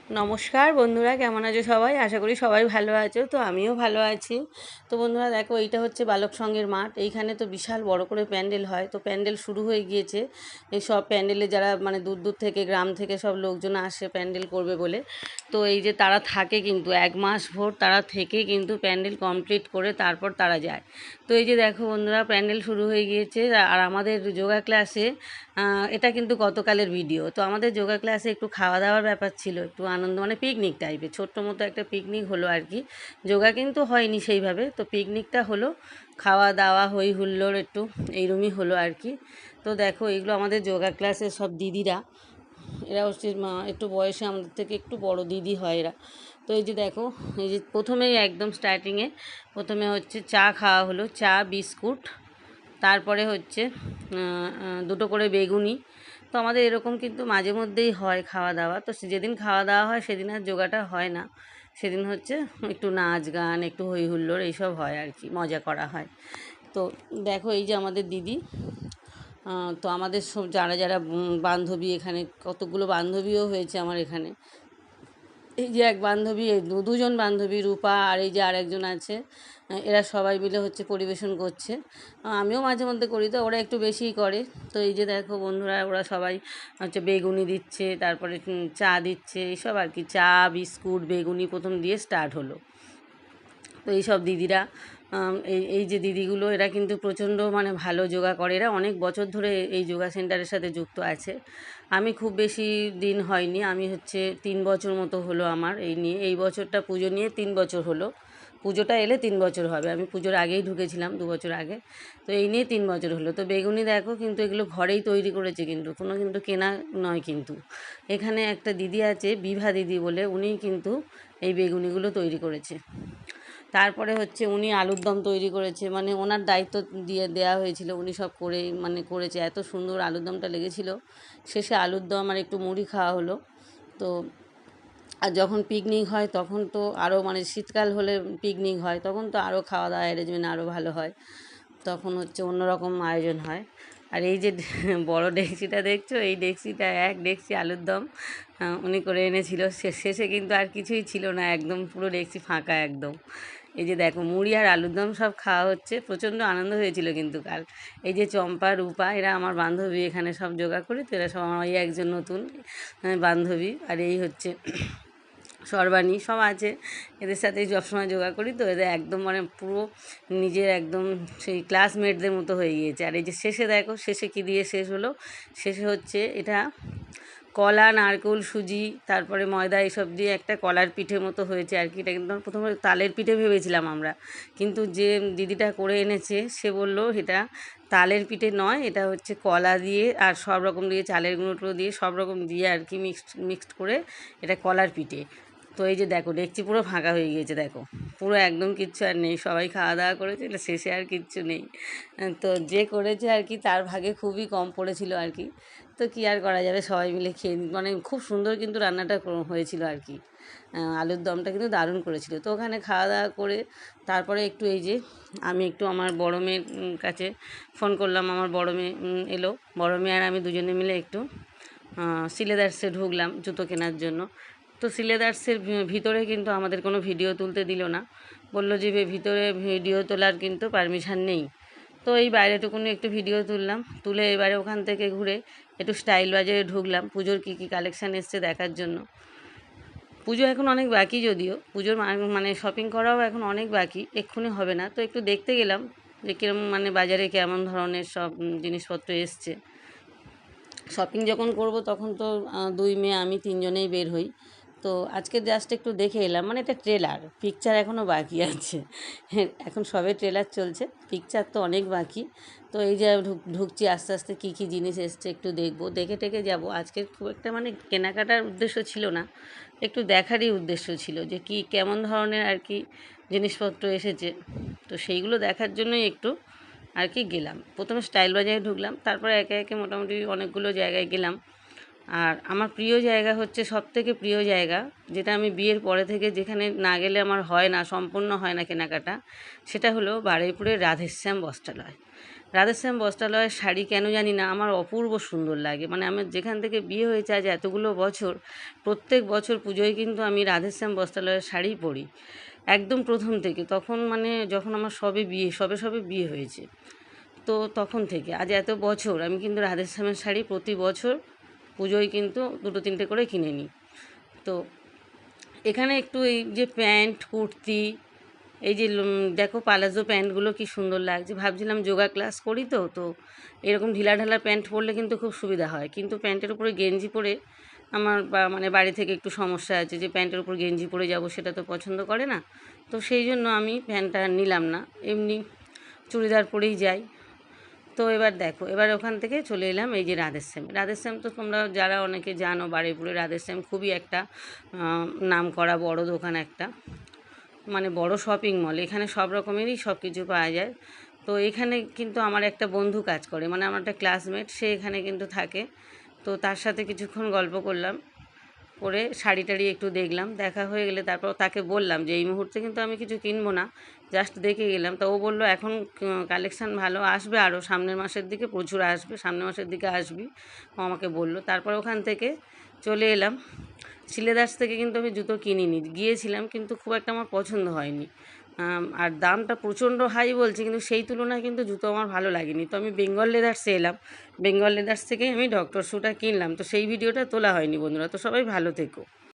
নমস্কার বন্ধুরা, কেমন আছো সবাই? আশা করি সবাই ভালো আছো। তো আমিও ভালো আছি। তো বন্ধুরা দেখো, এইটা হচ্ছে বালক সংঘের মাঠ। এইখানে তো বিশাল বড় করে প্যান্ডেল হয়। তো প্যান্ডেল শুরু হয়ে গিয়েছে। এই সব প্যান্ডেলে যারা মানে দূর দূর থেকে, গ্রাম থেকে সব লোকজন আসে প্যান্ডেল করবে বলে। তো এই যে তারা থাকে কিন্তু 1 মাস ভোর তারা থেকে কিন্তু প্যান্ডেল কমপ্লিট করে তারপর তারা যায়। তো এই যে দেখো বন্ধুরা, প্যান্ডেল শুরু হয়ে গিয়েছে। আর আমাদের যোগা ক্লাসে এটা কিন্তু গতকালের ভিডিও। তো আমাদের যোগা ক্লাসে একটু খাওয়া দাওয়ার ব্যাপার ছিল, একটু আনন্দ, মানে পিকনিক টাইপের ছোট্ট মতো একটা পিকনিক হলো আর কি। যোগা কিন্তু হয়নি সেইভাবে, তো পিকনিকটা হলো। খাওয়া দাওয়া হই হুল্লোড় একটু এইরকমই হলো আর কি। তো দেখো, এইগুলো আমাদের যোগা ক্লাসের সব দিদিরা। এরা হচ্ছে একটু বয়সে আমাদের থেকে একটু বড় দিদি হয় এরা। তো এই যে দেখো, এই যে প্রথমেই একদম স্টার্টিংয়ে প্রথমে হচ্ছে চা খাওয়া হলো, চা বিস্কুট। তারপরে হচ্ছে দুটো করে বেগুনি। তো আমাদের এরকম কিন্তু মাঝে মধ্যেই হয় খাওয়া দাওয়া। তো যেদিন খাওয়া দাওয়া হয় সেদিন আর যোগাটা হয় না। সেদিন হচ্ছে একটু নাচ গান, একটু হই হুল্লোড় এইসব হয় আর কি, মজা করা হয়। তো দেখো, এই যে আমাদের দিদি। তো আমাদের সব যারা যারা বান্ধবী, এখানে কতগুলো বান্ধবীও হয়েছে আমার এখানে। এই যে এক বান্ধবী, এই দুজন বান্ধবী, রূপা আর এই যে আরেকজন আছে, এরা সবাই মিলে হচ্ছে পরিবেশন করছে। আমিও মাঝে মধ্যে করি, তো ওরা একটু বেশিই করে। তো এই যে দেখো বন্ধুরা, ওরা সবাই হচ্ছে বেগুনি দিচ্ছে, তারপরে চা দিচ্ছে, এইসব আর কি। চা বিস্কুট বেগুনি প্রথম দিয়ে স্টার্ট হলো। তো এইসব দিদিরা, এই এই যে দিদিগুলো, এরা কিন্তু প্রচণ্ড মানে ভালো যোগা করে। এরা অনেক বছর ধরে এই যোগা সেন্টারের সাথে যুক্ত আছে। আমি খুব বেশি দিন হয়নি, আমি হচ্ছে 3 বছর মতো হলো আমার এই নিয়ে। এই বছরটা পুজো নিয়ে 3 বছর হলো। পুজোটা এলে 3 বছর হবে। আমি পুজোর আগেই ঢুকেছিলাম, 2 বছর আগে। তো এই নিয়ে 3 বছর হলো। তো বেগুনি দেখো, কিন্তু এগুলো ঘরেই তৈরি করেছে, কিন্তু কোনো কিন্তু কেনা নয় কিন্তু। এখানে একটা দিদি আছে, বিভা দিদি বলে, উনিই কিন্তু এই বেগুনিগুলো তৈরি করেছে। তারপরে হচ্ছে উনি আলুর দম তৈরি করেছে, মানে ওনার দায়িত্ব দিয়ে দেওয়া হয়েছিল, উনি সব করে মানে করেছে। এত সুন্দর আলুর দমটা লেগেছিল। শেষে আলুর দম আর একটু মুড়ি খাওয়া হলো। তো আর যখন পিকনিক হয় তখন তো আরও, মানে শীতকাল হলে পিকনিক হয় তখন তো আরও খাওয়া দাওয়া অ্যারেঞ্জমেন্ট আরও ভালো হয়। তখন হচ্ছে অন্যরকম আয়োজন হয়। আর এই যে বড় ডেকচিটা দেখছো, এই ডেকচিটা এক ডেকচি আলুর দম উনি করে এনেছিল। শেষে কিন্তু আর কিছুই ছিল না, একদম পুরো ডেকচি ফাঁকা একদম। এই যে দেখো, মুড়ি আর আলুর দম সব খাওয়া হচ্ছে, প্রচণ্ড আনন্দ হয়েছিল কিন্তু কাল। এই যে চম্পা রূপা, এরা আমার বান্ধবী, এখানে সব যোগা করি, তো এরা সব আমার এই একজন নতুন বান্ধবী। আর এই হচ্ছে সর্বাণী, সব আছে। এদের সাথেই সবসময় যোগা করি, তো এদের একদম মানে পুরো নিজের একদম সেই ক্লাসমেটদের মতো হয়ে গিয়েছে। আর এই যে শেষে দেখো, শেষে কী দিয়ে শেষ হলো, শেষে হচ্ছে এটা কলা নারকেল সুজি তারপরে ময়দা এসব দিয়ে একটা কলার পিঠে মতো হয়েছে আর কি। এটা কিন্তু প্রথমে তালের পিঠে ভেবেছিলাম আমরা, কিন্তু যে দিদিটা করে এনেছে সে বলল এটা তালের পিঠে নয়, এটা হচ্ছে কলা দিয়ে আর সব রকম দিয়ে, চালের গুঁড়ো দিয়ে সব রকম দিয়ে আর কি মিক্সড করে এটা কলার পিঠে। তো এই যে দেখো, ডেকচি পুরো ফাঁকা হয়ে গিয়েছে, দেখো পুরো একদম কিচ্ছু আর নেই। সবাই খাওয়া দাওয়া করেছে, এটা শেষে আর কিচ্ছু নেই। তো যে করেছে আর কি, তার ভাগে খুবই কম পড়েছিল আর কি। তো কী আর করা যাবে, সবাই মিলে খেয়ে মানে খুব সুন্দর কিন্তু রান্নাটা হয়েছিল আর কি। আলুর দমটা কিন্তু দারুণ করেছিল। তো ওখানে খাওয়া দাওয়া করে তারপরে একটু এই যে আমি একটু আমার বড়ো মেয়ের কাছে ফোন করলাম। আমার বড়ো মেয়ে এলো, বড়ো মেয়ে আর আমি দুজনে মিলে একটু সিলেদার্সে ঢুকলাম জুতো কেনার জন্য। তো সিলেদার্সের ভিতরে কিন্তু আমাদের কোনো ভিডিও তুলতে দিল না, বললো যে ভিতরে ভিডিও তোলার কিন্তু পারমিশন নেই। তো এই বাইরেটুকুনি একটু ভিডিও তুললাম, তুলে এবারে ওখান থেকে ঘুরে একটু স্টাইল বাজারে ঢুকলাম পুজোর কী কী কালেকশান এসছে দেখার জন্য। পুজো এখন অনেক বাকি, যদিও পুজোর মানে শপিং করাও এখন অনেক বাকি, এক্ষুনি হবে না। তো একটু দেখতে গেলাম যে কীরকম মানে বাজারে কেমন ধরনের সব জিনিসপত্র এসছে। শপিং যখন করব তখন তো দুই মেয়ে আমি তিনজনেই বের হই। তো আজকে জাস্ট একটু দেখে এলাম, মানে এটা ট্রেলার, পিকচার এখনও বাকি আছে। এখন সবে ট্রেলার চলছে, পিকচার তো অনেক বাকি। তো এই যে ঢুকছি আস্তে আস্তে, কী কী জিনিস এসছে একটু দেখবো, দেখে টেকে যাবো। আজকে খুব একটা মানে কেনাকাটার উদ্দেশ্য ছিল না, একটু দেখারই উদ্দেশ্য ছিল যে কী কেমন ধরনের আর কি জিনিসপত্র এসেছে। তো সেইগুলো দেখার জন্যই একটু আর কি গেলাম। প্রথমে স্টাইল বাজারে ঢুকলাম, তারপরে একে একে মোটামুটি অনেকগুলো জায়গায় গেলাম। আর আমার প্রিয় জায়গা হচ্ছে, সবথেকে প্রিয় জায়গা যেটা আমি বিয়ের পরে থেকে যেখানে না গেলে আমার হয় না, সম্পূর্ণ হয় না কেনাকাটা, সেটা হলো বারুইপুরের রাধেশ্যাম বস্ত্রালয়। রাধেশ্যাম বস্ত্রালয়ের শাড়ি কেন জানি না আমার অপূর্ব সুন্দর লাগে। মানে আমার যেখান থেকে বিয়ে হয়েছে আজ এতগুলো বছর, প্রত্যেক বছর পুজোয় কিন্তু আমি রাধেশ্যাম বস্ত্রালয়ের শাড়িই পরি, একদম প্রথম থেকে। তখন মানে যখন আমার সবে বিয়ে হয়েছে, তো তখন থেকে আজ এত বছর আমি কিন্তু রাধেশ্যামের শাড়ি প্রতি বছর পুজোয় কিন্তু 2-3টে করে কিনে নিই। তো এখানে একটু এই যে প্যান্ট কুর্তি, এই যে দেখো পালাজো প্যান্টগুলো কি সুন্দর লাগছে। ভাবছিলাম যোগা ক্লাস করি, তো এরকম ঢিলা ঢালা প্যান্ট পরলে কিন্তু খুব সুবিধা হয়, কিন্তু প্যান্টের উপরে গেঞ্জি পরে আমার মানে বাড়ি থেকে একটু সমস্যা আছে, যে প্যান্টের উপর গেঞ্জি পরে যাব সেটা তো পছন্দ করে না। তো সেই জন্য আমি প্যান্টটা নিলাম না, এমনি চুড়িদার পরেই যাই। তো এবার দেখো, এবার ওখান থেকে চলে এলাম এই যে রাধেশ্যাম তো তোমরা যারা অনেকে জানো, বারুইপুরে রাধেশ্যাম খুবই একটা নাম করা বড় দোকান, একটা মানে বড় শপিং মল। এখানে সব রকমেরই সব কিছু পাওয়া যায়। তো এখানে কিন্তু আমার একটা বন্ধু কাজ করে, মানে আমার একটা ক্লাসমেট, সে এখানে কিন্তু থাকে। তো তার সাথে কিছুক্ষণ গল্প করলাম, করে শাড়ি টাড়ি একটু দেখলাম, দেখা হয়ে গেলে তারপর তাকে বললাম যে এই মুহূর্তে কিন্তু আমি কিছু কিনবো না, জাস্ট দেখে গেলাম। তো ও বললো এখন কালেকশান ভালো আসবে, আরও সামনের মাসের দিকে প্রচুর আসবে, সামনের মাসের দিকে আসবি, ও আমাকে বললো। তারপর ওখান থেকে চলে এলাম সিলেদার্স থেকে। কিন্তু আমি জুতো কিনিনি, গিয়েছিলাম কিন্তু খুব একটা আমার পছন্দ হয়নি, আর দামটা প্রচণ্ড হাই বলছে, কিন্তু সেই তুলনায় কিন্তু জুতো আমার ভালো লাগেনি। তো আমি বেঙ্গল লেদার্সে এলাম, বেঙ্গল লেদার্স থেকেই আমি ডক্টর শ্যুটা কিনলাম। তো সেই ভিডিওটা তোলা হয়নি বন্ধুরা। তো সবাই ভালো থেকো।